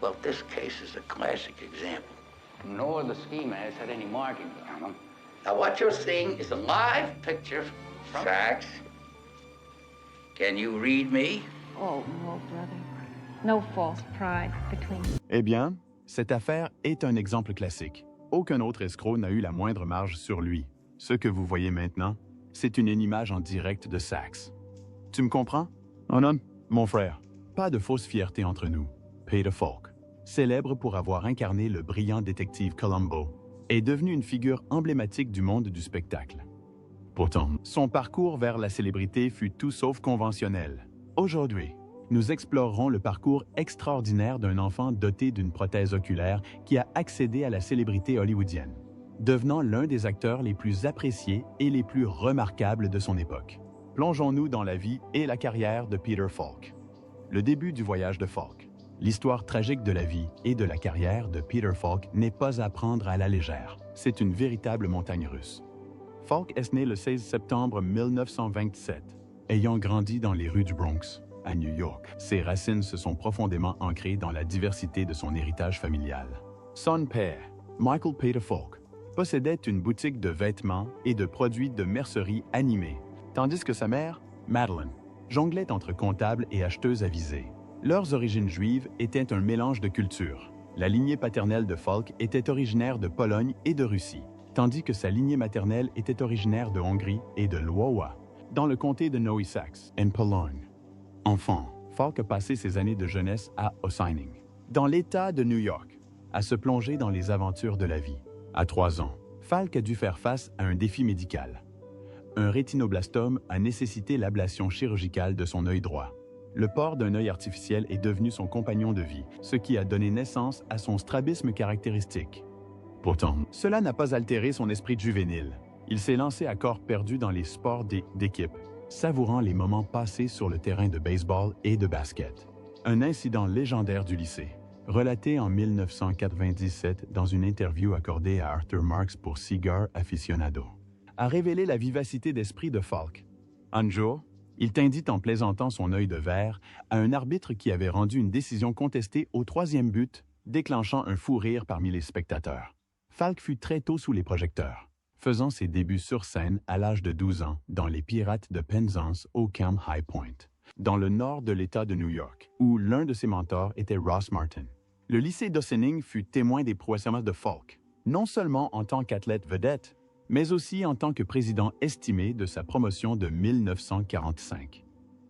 Well, this case is a classic example. No other scheme has had any markings on them. Now, what you're seeing is a live picture from Sachs. Can you read me? Oh, no, brother. No false pride between you. Eh bien, cette affaire est un exemple classique. Aucun autre escroc n'a eu la moindre marge sur lui. Ce que vous voyez maintenant, c'est une image en direct de Sachs. Tu me comprends? Oh non, mon frère. Pas de fausse fierté entre nous. Peter Falk, célèbre pour avoir incarné le brillant détective Columbo, est devenu une figure emblématique du monde du spectacle. Pourtant, son parcours vers la célébrité fut tout sauf conventionnel. Aujourd'hui, nous explorerons le parcours extraordinaire d'un enfant doté d'une prothèse oculaire qui a accédé à la célébrité hollywoodienne, devenant l'un des acteurs les plus appréciés et les plus remarquables de son époque. Plongeons-nous dans la vie et la carrière de Peter Falk. Le début du voyage de Falk. L'histoire tragique de la vie et de la carrière de Peter Falk n'est pas à prendre à la légère. C'est une véritable montagne russe. Falk est né le 16 septembre 1927, ayant grandi dans les rues du Bronx, à New York. Ses racines se sont profondément ancrées dans la diversité de son héritage familial. Son père, Michael Peter Falk, possédait une boutique de vêtements et de produits de mercerie animés, tandis que sa mère, Madeline, jonglait entre comptable et acheteuse avisée. Leurs origines juives étaient un mélange de cultures. La lignée paternelle de Falk était originaire de Pologne et de Russie, tandis que sa lignée maternelle était originaire de Hongrie et de Lwowa, dans le comté de Nowy Sachs, en Pologne. Enfant, Falk a passé ses années de jeunesse à Ossining, dans l'État de New York, à se plonger dans les aventures de la vie. À 3 ans, Falk a dû faire face à un défi médical. Un rétinoblastome a nécessité l'ablation chirurgicale de son œil droit. Le port d'un œil artificiel est devenu son compagnon de vie, ce qui a donné naissance à son strabisme caractéristique. Pourtant, cela n'a pas altéré son esprit juvénile. Il s'est lancé à corps perdu dans les sports d'équipe, savourant les moments passés sur le terrain de baseball et de basket. Un incident légendaire du lycée, relaté en 1997 dans une interview accordée à Arthur Marks pour Cigar Aficionado, a révélé la vivacité d'esprit de Falk. Un jour, il tendit en plaisantant son œil de verre à un arbitre qui avait rendu une décision contestée au 3e but, déclenchant un fou rire parmi les spectateurs. Falk fut très tôt sous les projecteurs, faisant ses débuts sur scène à l'âge de 12 ans dans Les Pirates de Penzance au Camp High Point, dans le nord de l'État de New York, où l'un de ses mentors était Ross Martin. Le lycée d'Ossining fut témoin des prouesses de Falk, non seulement en tant qu'athlète vedette, mais aussi en tant que président estimé de sa promotion de 1945.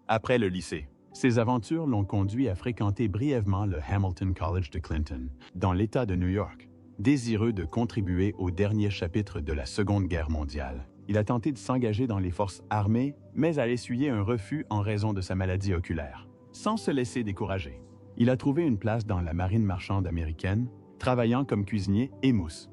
Après le lycée, ses aventures l'ont conduit à fréquenter brièvement le Hamilton College de Clinton, dans l'État de New York. Désireux de contribuer au dernier chapitre de la Seconde Guerre mondiale, il a tenté de s'engager dans les forces armées, mais a essuyé un refus en raison de sa maladie oculaire. Sans se laisser décourager, il a trouvé une place dans la marine marchande américaine, travaillant comme cuisinier et mousse.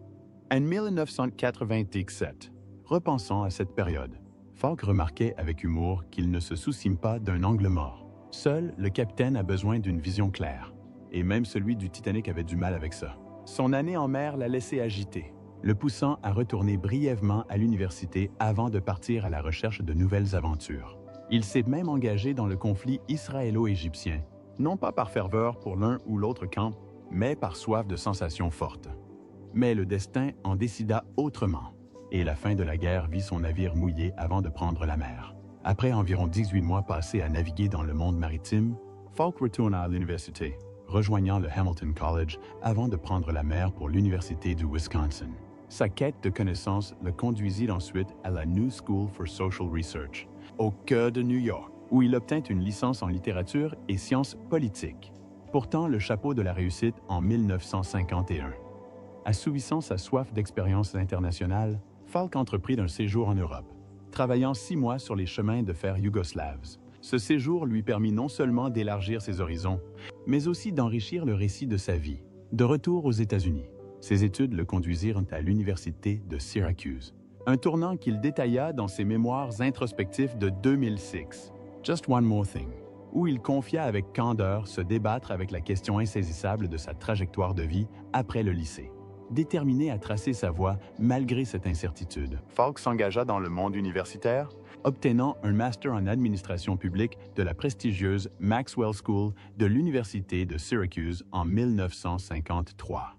En 1987, repensant à cette période, Falk remarquait avec humour qu'il ne se soucie pas d'un angle mort. Seul le capitaine a besoin d'une vision claire, et même celui du Titanic avait du mal avec ça. Son année en mer l'a laissé agité, le poussant à retourner brièvement à l'université avant de partir à la recherche de nouvelles aventures. Il s'est même engagé dans le conflit israélo-égyptien, non pas par ferveur pour l'un ou l'autre camp, mais par soif de sensations fortes. Mais le destin en décida autrement, et la fin de la guerre vit son navire mouillé avant de prendre la mer. Après environ 18 mois passés à naviguer dans le monde maritime, Falk retourna à l'université, rejoignant le Hamilton College avant de prendre la mer pour l'Université du Wisconsin. Sa quête de connaissances le conduisit ensuite à la New School for Social Research, au cœur de New York, où il obtint une licence en littérature et sciences politiques, portant le chapeau de la réussite en 1951. Assouvissant sa soif d'expériences internationales, Falk entreprit un séjour en Europe, travaillant 6 mois sur les chemins de fer yougoslaves. Ce séjour lui permit non seulement d'élargir ses horizons, mais aussi d'enrichir le récit de sa vie. De retour aux États-Unis, ses études le conduisirent à l'université de Syracuse, un tournant qu'il détailla dans ses mémoires introspectifs de 2006, Just One More Thing, où il confia avec candeur se débattre avec la question insaisissable de sa trajectoire de vie après le lycée. déterminé à tracer sa voie malgré cette incertitude. Falk s'engagea dans le monde universitaire, obtenant un master en administration publique de la prestigieuse Maxwell School de l'Université de Syracuse en 1953.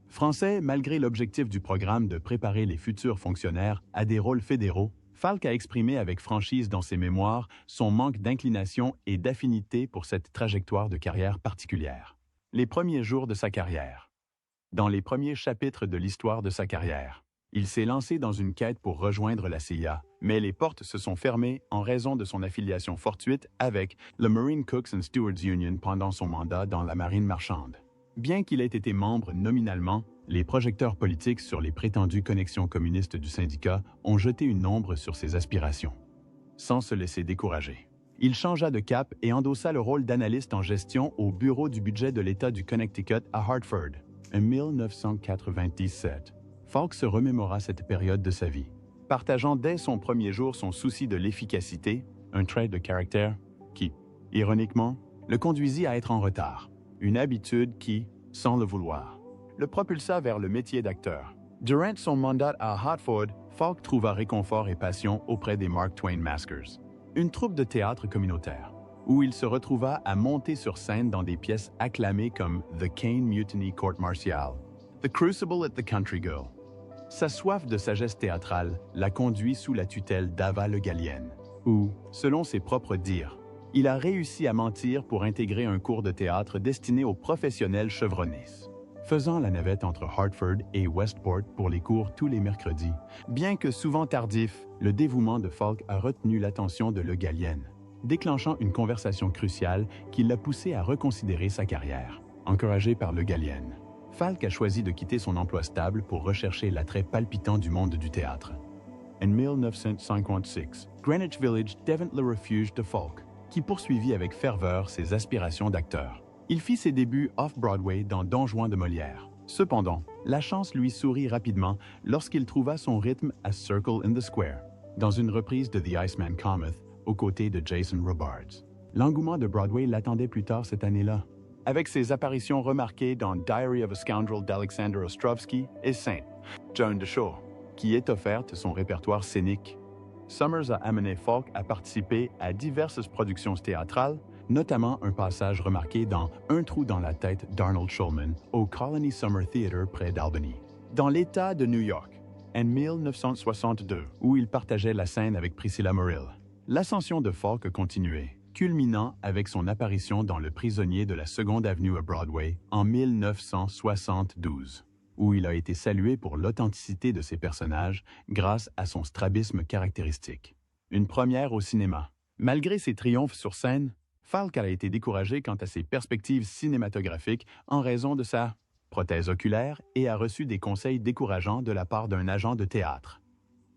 Français, malgré l'objectif du programme de préparer les futurs fonctionnaires à des rôles fédéraux, Falk a exprimé avec franchise dans ses mémoires son manque d'inclination et d'affinité pour cette trajectoire de carrière particulière. Les premiers jours de sa carrière. Dans les premiers chapitres de l'histoire de sa carrière, il s'est lancé dans une quête pour rejoindre la CIA, mais les portes se sont fermées en raison de son affiliation fortuite avec le Marine Cooks and Stewards Union pendant son mandat dans la marine marchande. Bien qu'il ait été membre nominalement, les projecteurs politiques sur les prétendues connexions communistes du syndicat ont jeté une ombre sur ses aspirations. Sans se laisser décourager, il changea de cap et endossa le rôle d'analyste en gestion au Bureau du budget de l'État du Connecticut à Hartford, en 1997. Falk se remémora cette période de sa vie, partageant dès son premier jour son souci de l'efficacité, un trait de caractère qui, ironiquement, le conduisit à être en retard, une habitude qui, sans le vouloir, le propulsa vers le métier d'acteur. Durant son mandat à Hartford, Falk trouva réconfort et passion auprès des Mark Twain Maskers, une troupe de théâtre communautaire, où il se retrouva à monter sur scène dans des pièces acclamées comme The Caine Mutiny Court Martial, The Crucible at the Country Girl. Sa soif de sagesse théâtrale la conduit sous la tutelle d'Ava Le Gallienne, où, selon ses propres dires, il a réussi à mentir pour intégrer un cours de théâtre destiné aux professionnels chevronnés. Faisant la navette entre Hartford et Westport pour les cours tous les mercredis, bien que souvent tardif, le dévouement de Falk a retenu l'attention de Le Gallienne, déclenchant une conversation cruciale qui l'a poussé à reconsidérer sa carrière. Encouragé par Le Gallienne, Falk a choisi de quitter son emploi stable pour rechercher l'attrait palpitant du monde du théâtre. En 1956, Greenwich Village devint le refuge de Falk, qui poursuivit avec ferveur ses aspirations d'acteur. Il fit ses débuts off-Broadway dans Don Juan de Molière. Cependant, la chance lui sourit rapidement lorsqu'il trouva son rythme à Circle in the Square, dans une reprise de The Iceman Cometh, aux côtés de Jason Robards. L'engouement de Broadway l'attendait plus tard cette année-là, avec ses apparitions remarquées dans Diary of a Scoundrel d'Alexander Ostrovsky et Saint, Joan de Shaw, qui est offerte son répertoire scénique. Summers a amené Falk à participer à diverses productions théâtrales, notamment un passage remarqué dans Un trou dans la tête d'Arnold Shulman au Colony Summer Theatre près d'Albany, dans l'État de New York, en 1962, où il partageait la scène avec Priscilla Muriel. L'ascension de Falk continuait, culminant avec son apparition dans Le Prisonnier de la Seconde Avenue à Broadway en 1972, où il a été salué pour l'authenticité de ses personnages grâce à son strabisme caractéristique. Une première au cinéma. Malgré ses triomphes sur scène, Falk a été découragé quant à ses perspectives cinématographiques en raison de sa prothèse oculaire et a reçu des conseils décourageants de la part d'un agent de théâtre.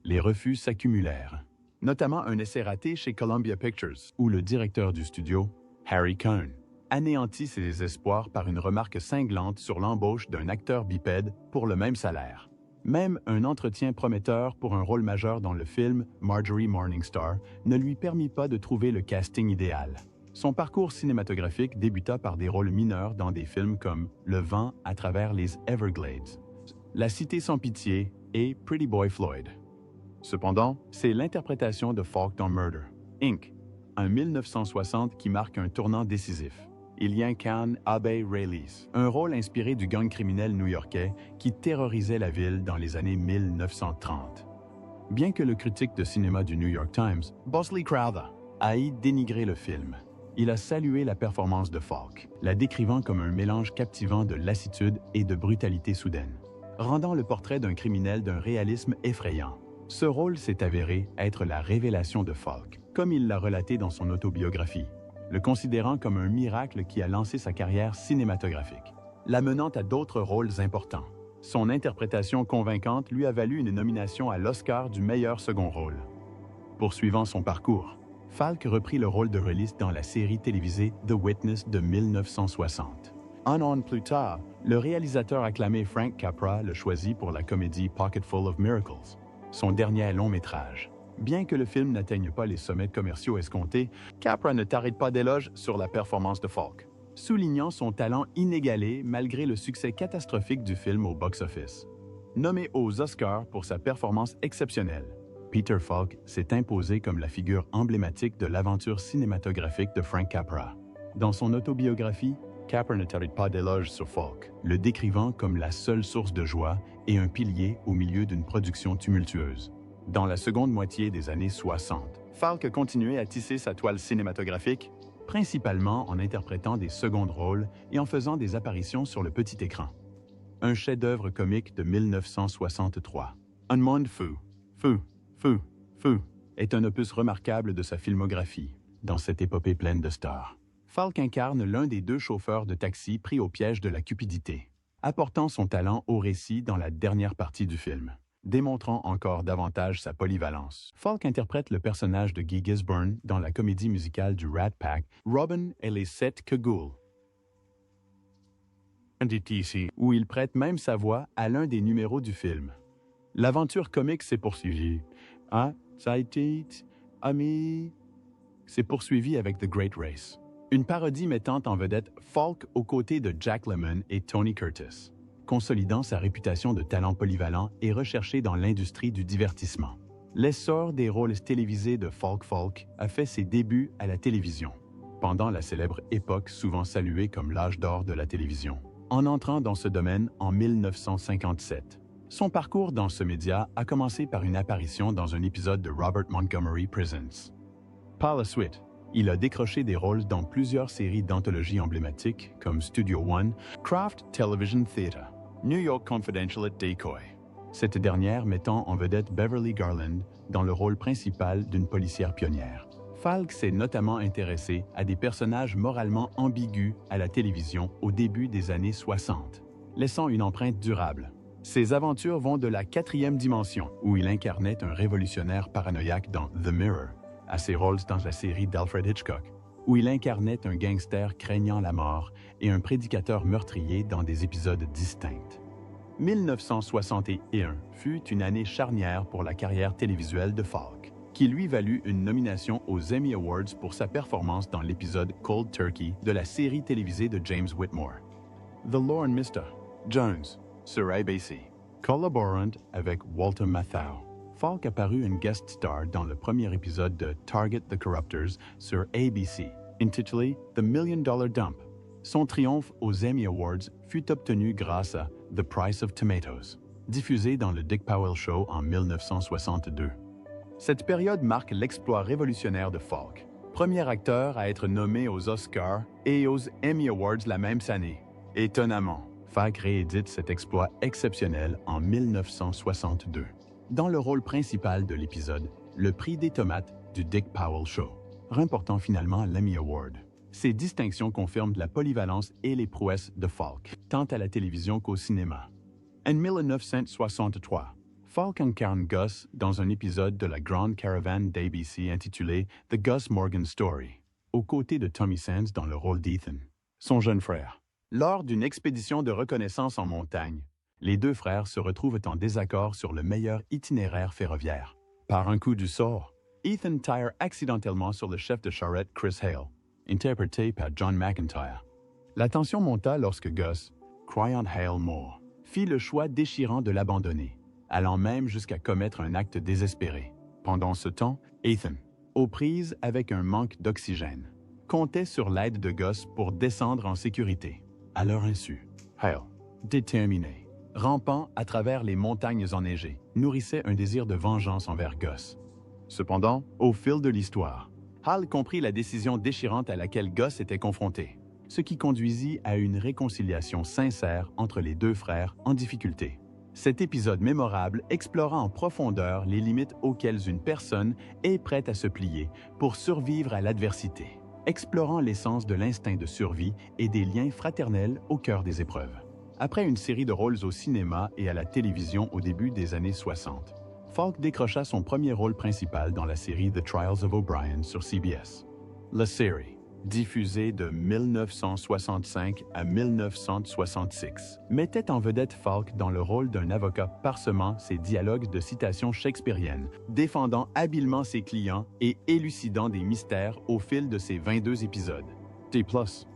Les refus s'accumulèrent, notamment un essai raté chez Columbia Pictures, où le directeur du studio, Harry Cohn, anéantit ses espoirs par une remarque cinglante sur l'embauche d'un acteur bipède pour le même salaire. Même un entretien prometteur pour un rôle majeur dans le film Marjorie Morningstar ne lui permit pas de trouver le casting idéal. Son parcours cinématographique débuta par des rôles mineurs dans des films comme Le vent à travers les Everglades, La cité sans pitié et Pretty Boy Floyd. Cependant, c'est l'interprétation de Falk dans Murder, Inc., en 1960 qui marque un tournant décisif. Il y incarne Abbey Rayleigh, un rôle inspiré du gang criminel new-yorkais qui terrorisait la ville dans les années 1930. Bien que le critique de cinéma du New York Times, Bosley Crowther, haït dénigrer le film, il a salué la performance de Falk, la décrivant comme un mélange captivant de lassitude et de brutalité soudaine, rendant le portrait d'un criminel d'un réalisme effrayant. Ce rôle s'est avéré être la révélation de Falk, comme il l'a relaté dans son autobiographie, le considérant comme un miracle qui a lancé sa carrière cinématographique, l'amenant à d'autres rôles importants. Son interprétation convaincante lui a valu une nomination à l'Oscar du meilleur second rôle. Poursuivant son parcours, Falk reprit le rôle de Release dans la série télévisée The Witness de 1960. Un an plus tard, le réalisateur acclamé Frank Capra le choisit pour la comédie Pocketful of Miracles, son dernier long-métrage. Bien que le film n'atteigne pas les sommets commerciaux escomptés, Capra ne t'arrête pas d'éloges sur la performance de Falk. soulignant son talent inégalé malgré le succès catastrophique du film au box-office. Nommé aux Oscars pour sa performance exceptionnelle, Peter Falk s'est imposé comme la figure emblématique de l'aventure cinématographique de Frank Capra. Dans son autobiographie, Capra ne tarde pas d'éloges sur Falk, le décrivant comme la seule source de joie et un pilier au milieu d'une production tumultueuse. Dans la seconde moitié des années 60, Falk a continué à tisser sa toile cinématographique, principalement en interprétant des seconds rôles et en faisant des apparitions sur le petit écran. Un chef-d'œuvre comique de 1963, Un monde fou, fou, fou, fou, est un opus remarquable de sa filmographie, dans cette épopée pleine de stars. Falk incarne l'un des deux chauffeurs de taxi pris au piège de la cupidité, apportant son talent au récit dans la dernière partie du film, démontrant encore davantage sa polyvalence. Falk interprète le personnage de Guy Gisborne dans la comédie musicale du Rat Pack, Robin et les 7 Cagoules, où il prête même sa voix à l'un des numéros du film. L'aventure comique s'est poursuivie. s'est poursuivie avec The Great Race, une parodie mettant en vedette Falk aux côtés de Jack Lemmon et Tony Curtis, consolidant sa réputation de talent polyvalent et recherché dans l'industrie du divertissement. L'essor des rôles télévisés de Falk a fait ses débuts à la télévision, pendant la célèbre époque souvent saluée comme l'âge d'or de la télévision. En entrant dans ce domaine en 1957, son parcours dans ce média a commencé par une apparition dans un épisode de Robert Montgomery Presents. Par la suite, il a décroché des rôles dans plusieurs séries d'anthologies emblématiques comme Studio One, Kraft Television Theatre, New York Confidential et Decoy, cette dernière mettant en vedette Beverly Garland dans le rôle principal d'une policière pionnière. Falk s'est notamment intéressé à des personnages moralement ambigus à la télévision au début des années 60, laissant une empreinte durable. Ses aventures vont de la 4e dimension, où il incarnait un révolutionnaire paranoïaque dans The Mirror, à ses rôles dans la série d'Alfred Hitchcock, où il incarnait un gangster craignant la mort et un prédicateur meurtrier dans des épisodes distincts. 1961 fut une année charnière pour la carrière télévisuelle de Falk, qui lui valut une nomination aux Emmy Awards pour sa performance dans l'épisode Cold Turkey de la série télévisée de James Whitmore. The Lord Mr. Jones sur ABC, collaborant avec Walter Matthau. Falk apparut une guest star dans le premier épisode de Target the Corruptors sur ABC, intitulé The $1 Million Dump. Son triomphe aux Emmy Awards fut obtenu grâce à The Price of Tomatoes, diffusé dans le Dick Powell Show en 1962. Cette période marque l'exploit révolutionnaire de Falk, premier acteur à être nommé aux Oscars et aux Emmy Awards la même année. Étonnamment, Falk réédite cet exploit exceptionnel en 1962, dans le rôle principal de l'épisode Le prix des tomates du Dick Powell Show, remportant finalement l'Emmy Award. Ces distinctions confirment la polyvalence et les prouesses de Falk, tant à la télévision qu'au cinéma. En 1963, Falk incarne Gus dans un épisode de la Grande Caravane d'ABC intitulé The Gus Morgan Story, aux côtés de Tommy Sands dans le rôle d'Ethan, son jeune frère. Lors d'une expédition de reconnaissance en montagne, les deux frères se retrouvent en désaccord sur le meilleur itinéraire ferroviaire. Par un coup du sort, Ethan tire accidentellement sur le chef de charrette Chris Hale, interprété par John McIntyre. La tension monta lorsque Gus, croyant Hale mort, fit le choix déchirant de l'abandonner, allant même jusqu'à commettre un acte désespéré. Pendant ce temps, Ethan, aux prises avec un manque d'oxygène, comptait sur l'aide de Gus pour descendre en sécurité. À leur insu, Hale, déterminé, rampant à travers les montagnes enneigées, nourrissait un désir de vengeance envers Gus. Cependant, au fil de l'histoire, Hal comprit la décision déchirante à laquelle Gus était confronté, ce qui conduisit à une réconciliation sincère entre les deux frères en difficulté. Cet épisode mémorable explora en profondeur les limites auxquelles une personne est prête à se plier pour survivre à l'adversité, explorant l'essence de l'instinct de survie et des liens fraternels au cœur des épreuves. Après une série de rôles au cinéma et à la télévision au début des années 60, Falk décrocha son premier rôle principal dans la série The Trials of O'Brien sur CBS. La série, diffusée de 1965 à 1966, mettait en vedette Falk dans le rôle d'un avocat parsemant ses dialogues de citations shakespeariennes, défendant habilement ses clients et élucidant des mystères au fil de ses 22 épisodes. D+,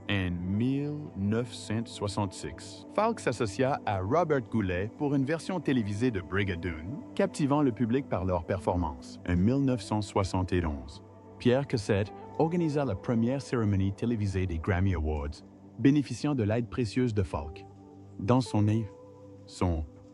En 1966, Falk s'associa à Robert Goulet pour une version télévisée de Brigadoon, captivant le public par leur performance. En 1971, Pierre Cossette organisa la première cérémonie télévisée des Grammy Awards, bénéficiant de l'aide précieuse de Falk. Dans son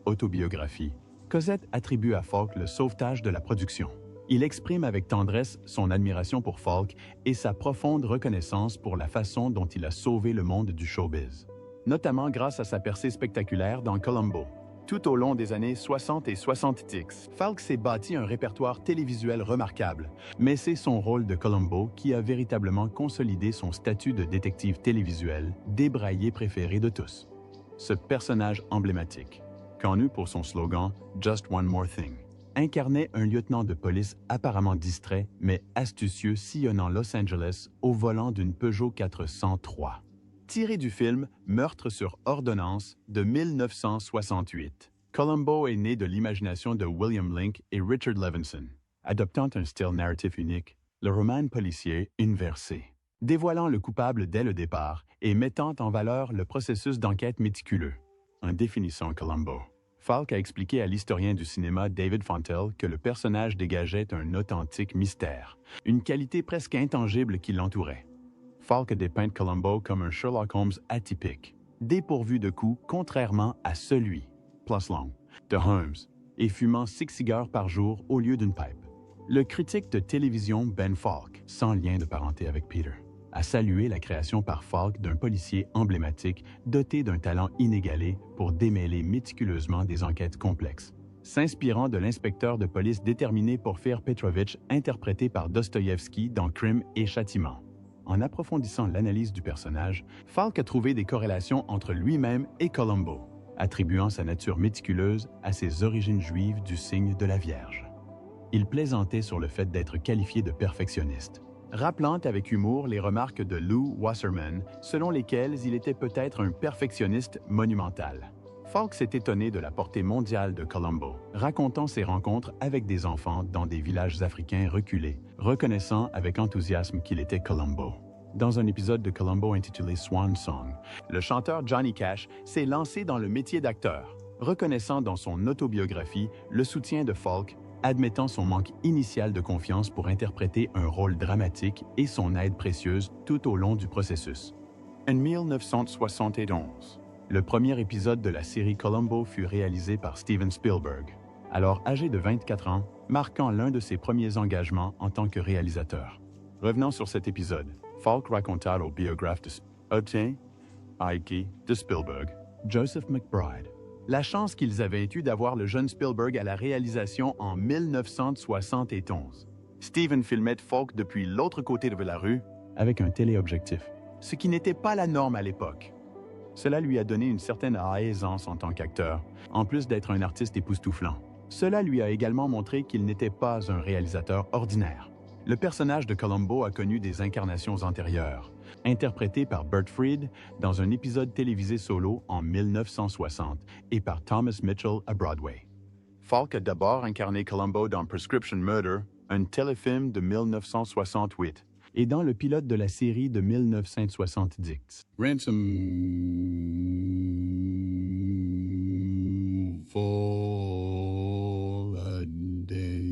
autobiographie, Cossette attribue à Falk le sauvetage de la production. Il exprime avec tendresse son admiration pour Falk et sa profonde reconnaissance pour la façon dont il a sauvé le monde du showbiz, notamment grâce à sa percée spectaculaire dans Columbo. Tout au long des années 60 et 70, Falk s'est bâti un répertoire télévisuel remarquable, mais c'est son rôle de Columbo qui a véritablement consolidé son statut de détective télévisuel, débraillé préféré de tous. Ce personnage emblématique, connu pour son slogan « Just One More Thing », incarnait un lieutenant de police apparemment distrait mais astucieux sillonnant Los Angeles au volant d'une Peugeot 403. Tiré du film Meurtre sur ordonnance de 1968, Columbo est né de l'imagination de William Link et Richard Levinson, adoptant un style narratif unique, le roman policier inversé, dévoilant le coupable dès le départ et mettant en valeur le processus d'enquête méticuleux. En définissant Columbo, Falk a expliqué à l'historien du cinéma David Fontel que le personnage dégageait un authentique mystère, une qualité presque intangible qui l'entourait. Falk a dépeint Columbo comme un Sherlock Holmes atypique, dépourvu de coups contrairement à celui, plus long, de Holmes, et fumant 6 cigares par jour au lieu d'une pipe. Le critique de télévision Ben Falk, sans lien de parenté avec Peter, a salué la création par Falk d'un policier emblématique doté d'un talent inégalé pour démêler méticuleusement des enquêtes complexes. S'inspirant de l'inspecteur de police déterminé Porfir Petrovitch interprété par Dostoïevski dans Crime et Châtiment. En approfondissant l'analyse du personnage, Falk a trouvé des corrélations entre lui-même et Columbo, attribuant sa nature méticuleuse à ses origines juives du signe de la Vierge. Il plaisantait sur le fait d'être qualifié de perfectionniste, rappelant avec humour les remarques de Lou Wasserman, selon lesquelles il était peut-être un perfectionniste monumental. Falk s'est étonné de la portée mondiale de Columbo, racontant ses rencontres avec des enfants dans des villages africains reculés, reconnaissant avec enthousiasme qu'il était Columbo. Dans un épisode de Columbo intitulé Swan Song, le chanteur Johnny Cash s'est lancé dans le métier d'acteur, reconnaissant dans son autobiographie le soutien de Falk, admettant son manque initial de confiance pour interpréter un rôle dramatique et son aide précieuse tout au long du processus. En 1971, le premier épisode de la série Columbo fut réalisé par Steven Spielberg, alors âgé de 24 ans, marquant l'un de ses premiers engagements en tant que réalisateur. Revenant sur cet épisode, Falk raconta au biographe de Spielberg, Joseph McBride, la chance qu'ils avaient eue d'avoir le jeune Spielberg à la réalisation en 1971. Steven filmait Falk depuis l'autre côté de la rue avec un téléobjectif, ce qui n'était pas la norme à l'époque. Cela lui a donné une certaine aisance en tant qu'acteur, en plus d'être un artiste époustouflant. Cela lui a également montré qu'il n'était pas un réalisateur ordinaire. Le personnage de Columbo a connu des incarnations antérieures, interprété par Bert Fried dans un épisode télévisé solo en 1960 et par Thomas Mitchell à Broadway. Falk a d'abord incarné Columbo dans Prescription Murder, un téléfilm de 1968, et dans le pilote de la série de 1970. Ransom for a Dead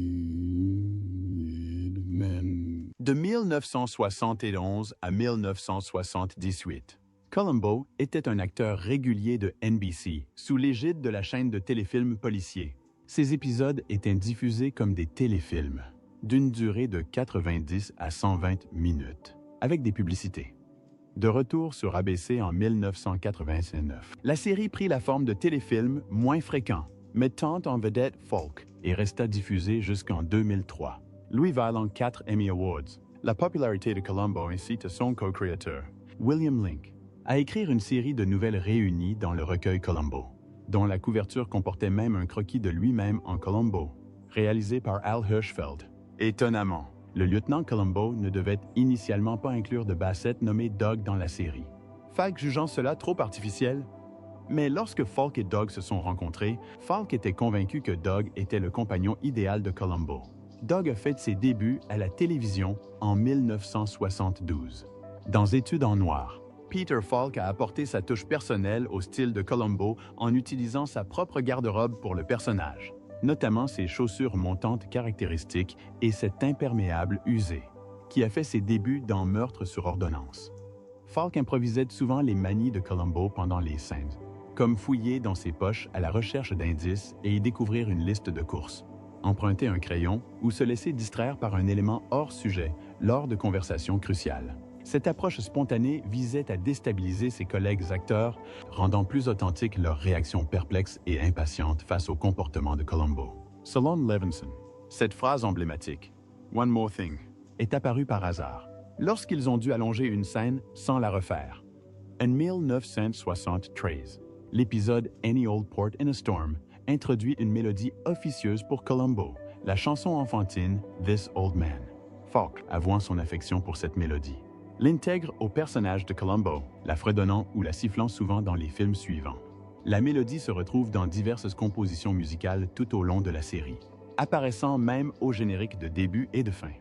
Man. De 1971 à 1978, Columbo était un acteur régulier de NBC, sous l'égide de la chaîne de téléfilms policiers. Ces épisodes étaient diffusés comme des téléfilms, d'une durée de 90 à 120 minutes, avec des publicités. De retour sur ABC en 1989, la série prit la forme de téléfilms moins fréquents, mettant en vedette Falk, et resta diffusée jusqu'en 2003. Lui valant 4 Emmy Awards. La popularité de Columbo incite son co-créateur, William Link, à écrire une série de nouvelles réunies dans le recueil Columbo, dont la couverture comportait même un croquis de lui-même en Columbo, réalisé par Al Hirschfeld. Étonnamment, le lieutenant Columbo ne devait initialement pas inclure de Bassett nommé Dog dans la série, Falk jugeant cela trop artificiel. Mais lorsque Falk et Dog se sont rencontrés, Falk était convaincu que Dog était le compagnon idéal de Columbo. Dog a fait ses débuts à la télévision en 1972. Dans Études en noir, Peter Falk a apporté sa touche personnelle au style de Columbo en utilisant sa propre garde-robe pour le personnage, notamment ses chaussures montantes caractéristiques et cet imperméable usé, qui a fait ses débuts dans Meurtre sur ordonnance. Falk improvisait souvent les manies de Columbo pendant les scènes, comme fouiller dans ses poches à la recherche d'indices et y découvrir une liste de courses, emprunter un crayon ou se laisser distraire par un élément hors sujet lors de conversations cruciales. Cette approche spontanée visait à déstabiliser ses collègues acteurs, rendant plus authentique leurs réactions perplexes et impatientes face au comportement de Columbo. Selon Levinson, cette phrase emblématique, « One more thing », est apparue par hasard, lorsqu'ils ont dû allonger une scène sans la refaire. En 1973, l'épisode Any Old Port in a Storm introduit une mélodie officieuse pour Columbo, la chanson enfantine This Old Man. Falk, avouant son affection pour cette mélodie, l'intègre au personnage de Columbo, la fredonnant ou la sifflant souvent dans les films suivants. La mélodie se retrouve dans diverses compositions musicales tout au long de la série, apparaissant même au générique de début et de fin.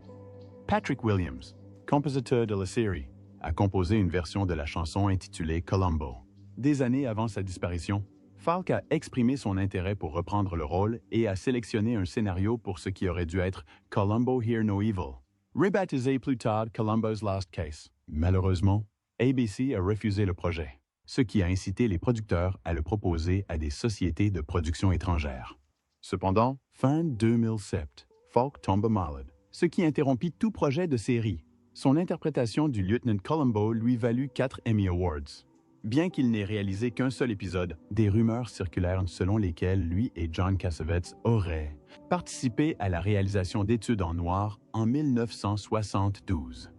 Patrick Williams, compositeur de la série, a composé une version de la chanson intitulée Columbo. Des années avant sa disparition, Falk a exprimé son intérêt pour reprendre le rôle et a sélectionné un scénario pour ce qui aurait dû être Columbo Hear No Evil, rebaptisé plus tard Columbo's Last Case. Malheureusement, ABC a refusé le projet, ce qui a incité les producteurs à le proposer à des sociétés de production étrangères. Cependant, fin 2007, Falk tombe malade, ce qui interrompit tout projet de série. Son interprétation du lieutenant Columbo lui valut 4 Emmy Awards. Bien qu'il n'ait réalisé qu'un seul épisode, des rumeurs circulèrent selon lesquelles lui et John Cassavetes auraient participé à la réalisation d'Études en noir en 1972.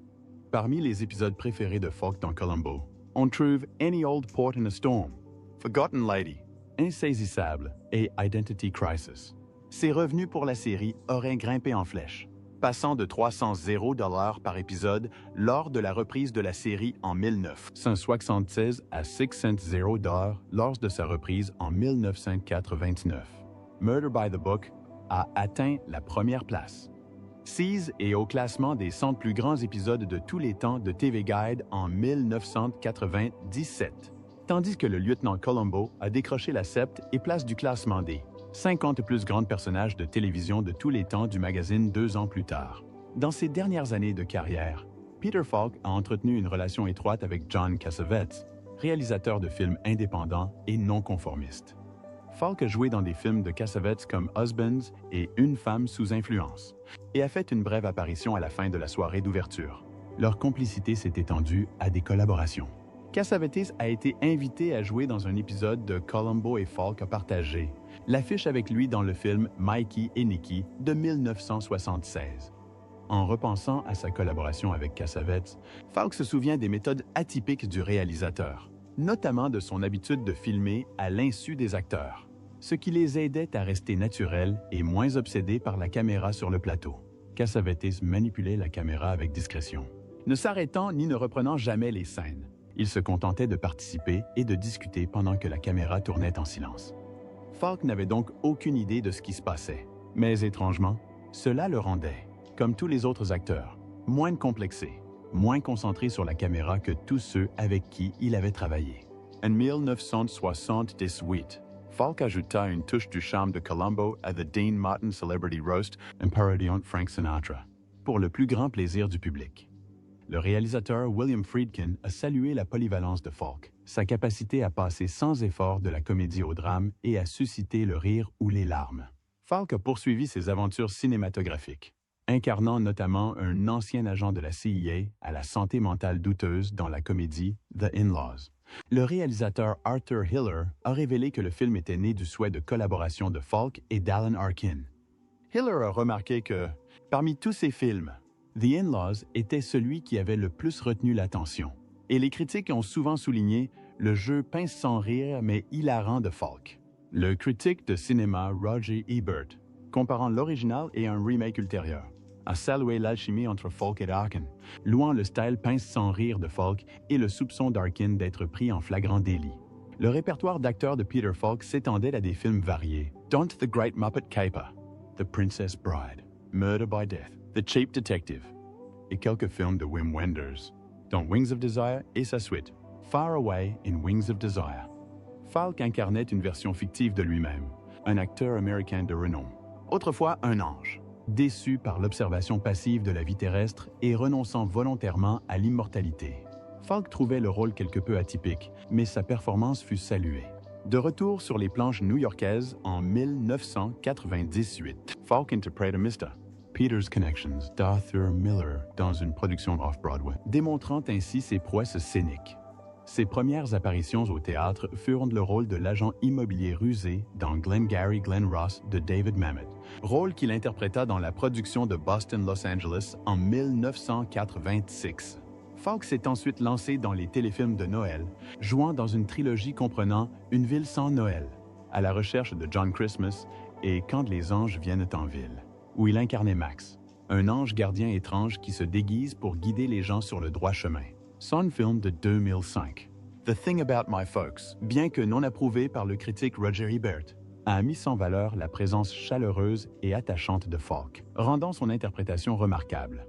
Parmi les épisodes préférés de Falk dans Columbo, on trouve Any Old Port in a Storm, Forgotten Lady, Insaisissable et Identity Crisis. Ses revenus pour la série auraient grimpé en flèche, passant de 300 $ par épisode lors de la reprise de la série en 1976 à 600 $ lors de sa reprise en 1999. Murder by the Book a atteint la première place. Seize est au classement des 100 plus grands épisodes de tous les temps de TV Guide en 1997, tandis que le lieutenant Columbo a décroché la 7e place du classement des 50 plus grands personnages de télévision de tous les temps du magazine 2 ans plus tard. Dans ses dernières années de carrière, Peter Falk a entretenu une relation étroite avec John Cassavetes, réalisateur de films indépendants et non conformistes. Falk a joué dans des films de Cassavetes comme Husbands et Une femme sous influence, et a fait une brève apparition à la fin de la soirée d'ouverture. Leur complicité s'est étendue à des collaborations. Cassavetes a été invité à jouer dans un épisode de Columbo et Falk a partagé l'affiche avec lui dans le film Mikey et Nicky de 1976. En repensant à sa collaboration avec Cassavetes, Falk se souvient des méthodes atypiques du réalisateur, notamment de son habitude de filmer à l'insu des acteurs, ce qui les aidait à rester naturels et moins obsédés par la caméra sur le plateau. Cassavetes manipulait la caméra avec discrétion, ne s'arrêtant ni ne reprenant jamais les scènes. Il se contentait de participer et de discuter pendant que la caméra tournait en silence. Falk n'avait donc aucune idée de ce qui se passait, mais étrangement, cela le rendait, comme tous les autres acteurs, moins complexé, moins concentré sur la caméra que tous ceux avec qui il avait travaillé. En 1978, Falk ajouta une touche du charme de Columbo à The Dean Martin Celebrity Roast, un parodiant Frank Sinatra, pour le plus grand plaisir du public. Le réalisateur William Friedkin a salué la polyvalence de Falk, sa capacité à passer sans effort de la comédie au drame et à susciter le rire ou les larmes. Falk a poursuivi ses aventures cinématographiques, incarnant notamment un ancien agent de la CIA à la santé mentale douteuse dans la comédie The In-Laws. Le réalisateur Arthur Hiller a révélé que le film était né du souhait de collaboration de Falk et d'Alan Arkin. Hiller a remarqué que, parmi tous ses films, The In-Laws était celui qui avait le plus retenu l'attention, et les critiques ont souvent souligné le jeu pince sans rire mais hilarant de Falk. Le critique de cinéma Roger Ebert, comparant l'original et un remake ultérieur, a salué l'alchimie entre Falk et Arkin, louant le style pince sans rire de Falk et le soupçon d'Arkin d'être pris en flagrant délit. Le répertoire d'acteurs de Peter Falk s'étendait à des films variés, dont The Great Muppet Caper, The Princess Bride, Murder by Death, The Cheap Detective, et quelques films de Wim Wenders, dont Wings of Desire et sa suite, Far Away in Wings of Desire. Falk incarnait une version fictive de lui-même, un acteur américain de renom. Autrefois un ange, déçu par l'observation passive de la vie terrestre et renonçant volontairement à l'immortalité. Falk trouvait le rôle quelque peu atypique, mais sa performance fut saluée. De retour sur les planches new-yorkaises en 1998, Falk interprète Mr. Peter's Connections d'Arthur Miller dans une production off-Broadway, démontrant ainsi ses prouesses scéniques. Ses premières apparitions au théâtre furent le rôle de l'agent immobilier rusé dans Glengarry Glen Ross de David Mamet, rôle qu'il interpréta dans la production de Boston-Los Angeles en 1986. Falk s'est ensuite lancé dans les téléfilms de Noël, jouant dans une trilogie comprenant Une ville sans Noël, À la recherche de John Christmas et Quand les anges viennent en ville, où il incarnait Max, un ange gardien étrange qui se déguise pour guider les gens sur le droit chemin. Son film de 2005. The Thing About My Folks, bien que non approuvé par le critique Roger Ebert, a mis en valeur la présence chaleureuse et attachante de Falk, rendant son interprétation remarquable.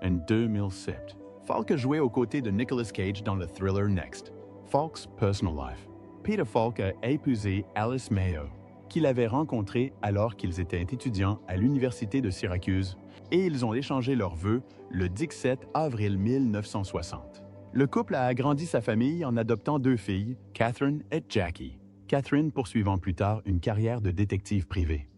En 2007, Falk a joué aux côtés de Nicolas Cage dans le thriller Next, Falk's Personal Life. Peter Falk a épousé Alice Mayo, qu'il avait rencontrée alors qu'ils étaient étudiants à l'Université de Syracuse, et ils ont échangé leurs vœux le 17 avril 1960. Le couple a agrandi sa famille en adoptant 2 filles, Catherine et Jackie, Catherine poursuivant plus tard une carrière de détective privé.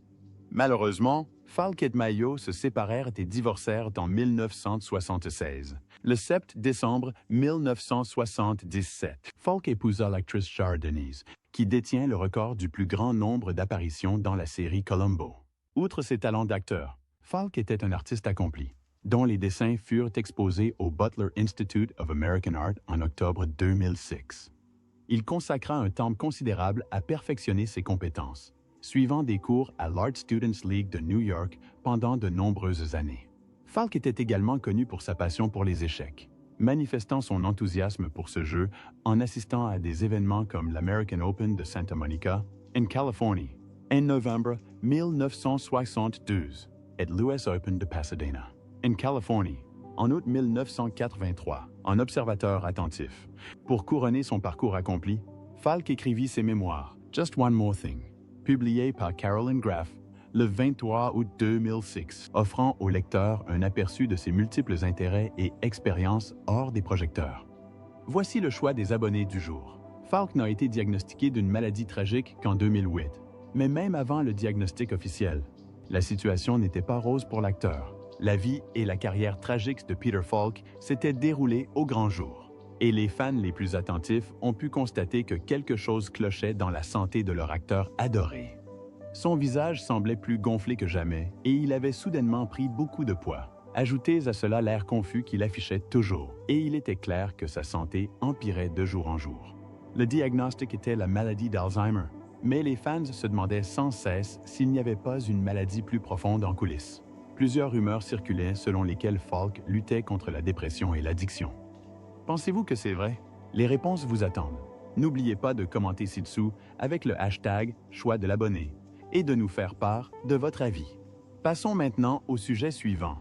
Malheureusement, Falk et Mayo se séparèrent et divorcèrent en 1976. Le 7 décembre 1977, Falk épousa l'actrice Char Denise, qui détient le record du plus grand nombre d'apparitions dans la série Columbo. Outre ses talents d'acteur, Falk était un artiste accompli, dont les dessins furent exposés au Butler Institute of American Art en octobre 2006. Il consacra un temps considérable à perfectionner ses compétences, suivant des cours à l'Art Students League de New York pendant de nombreuses années. Falk était également connu pour sa passion pour les échecs, manifestant son enthousiasme pour ce jeu en assistant à des événements comme l'American Open de Santa Monica, en Californie, en novembre 1972, et l'US Open de Pasadena, en Californie, en août 1983, en observateur attentif. Pour couronner son parcours accompli, Falk écrivit ses mémoires, Just One More Thing, publié par Carolyn Graff le 23 août 2006, offrant au lecteur un aperçu de ses multiples intérêts et expériences hors des projecteurs. Voici le choix des abonnés du jour. Falk n'a été diagnostiqué d'une maladie tragique qu'en 2008, mais même avant le diagnostic officiel, la situation n'était pas rose pour l'acteur. La vie et la carrière tragique de Peter Falk s'étaient déroulées au grand jour, et les fans les plus attentifs ont pu constater que quelque chose clochait dans la santé de leur acteur adoré. Son visage semblait plus gonflé que jamais et il avait soudainement pris beaucoup de poids. Ajoutez à cela l'air confus qu'il affichait toujours, et il était clair que sa santé empirait de jour en jour. Le diagnostic était la maladie d'Alzheimer, mais les fans se demandaient sans cesse s'il n'y avait pas une maladie plus profonde en coulisses. Plusieurs rumeurs circulaient selon lesquelles Falk luttait contre la dépression et l'addiction. Pensez-vous que c'est vrai? Les réponses vous attendent. N'oubliez pas de commenter ci-dessous avec le hashtag choix de l'abonné et de nous faire part de votre avis. Passons maintenant au sujet suivant,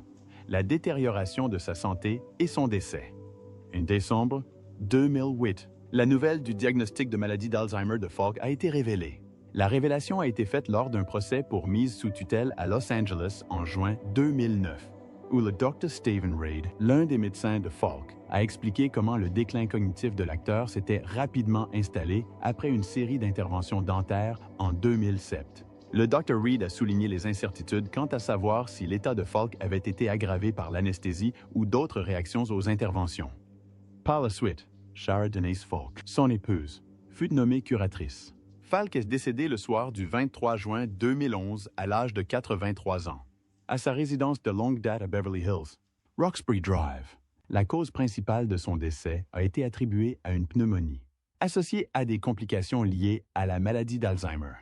la détérioration de sa santé et son décès. En décembre 2008, la nouvelle du diagnostic de maladie d'Alzheimer de Falk a été révélée. La révélation a été faite lors d'un procès pour mise sous tutelle à Los Angeles en juin 2009, où le Dr. Stephen Reid, l'un des médecins de Falk, a expliqué comment le déclin cognitif de l'acteur s'était rapidement installé après une série d'interventions dentaires en 2007. Le Dr. Reid a souligné les incertitudes quant à savoir si l'état de Falk avait été aggravé par l'anesthésie ou d'autres réactions aux interventions. Par la suite, Char Denise Falk, son épouse, fut nommée curatrice. Falk est décédé le soir du 23 juin 2011 à l'âge de 83 ans, à sa résidence de longue date à Beverly Hills, Roxbury Drive. La cause principale de son décès a été attribuée à une pneumonie, associée à des complications liées à la maladie d'Alzheimer.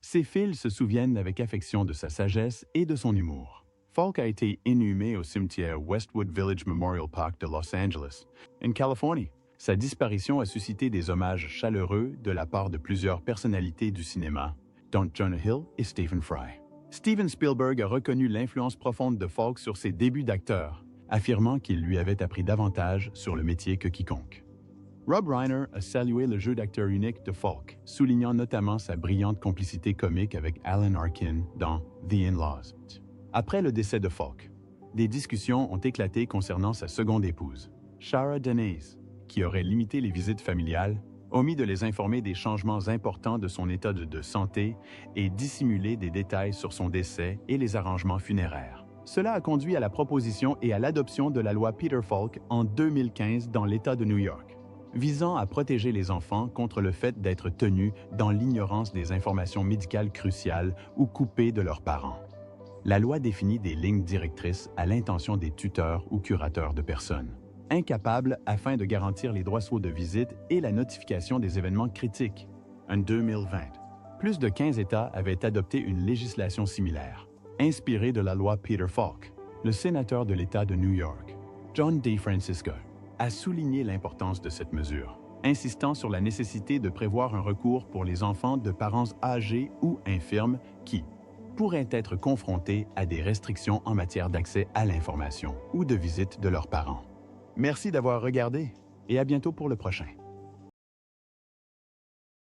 Ses fils se souviennent avec affection de sa sagesse et de son humour. Falk a été inhumé au cimetière Westwood Village Memorial Park de Los Angeles, en Californie. Sa disparition a suscité des hommages chaleureux de la part de plusieurs personnalités du cinéma, dont Jonah Hill et Stephen Fry. Steven Spielberg a reconnu l'influence profonde de Falk sur ses débuts d'acteur, affirmant qu'il lui avait appris davantage sur le métier que quiconque. Rob Reiner a salué le jeu d'acteur unique de Falk, soulignant notamment sa brillante complicité comique avec Alan Arkin dans The In-Laws. Après le décès de Falk, des discussions ont éclaté concernant sa seconde épouse, Shara Denise, qui aurait limité les visites familiales, omis de les informer des changements importants de son état de santé et dissimulé des détails sur son décès et les arrangements funéraires. Cela a conduit à la proposition et à l'adoption de la loi Peter Falk en 2015 dans l'État de New York, visant à protéger les enfants contre le fait d'être tenus dans l'ignorance des informations médicales cruciales ou coupés de leurs parents. La loi définit des lignes directrices à l'intention des tuteurs ou curateurs de personnes, incapables afin de garantir les droits de visite et la notification des événements critiques. En 2020, plus de 15 États avaient adopté une législation similaire, inspirée de la loi Peter Falk. Le sénateur de l'État de New York, John DeFrancisco, a souligné l'importance de cette mesure, insistant sur la nécessité de prévoir un recours pour les enfants de parents âgés ou infirmes qui pourraient être confrontés à des restrictions en matière d'accès à l'information ou de visite de leurs parents. Merci d'avoir regardé et à bientôt pour le prochain.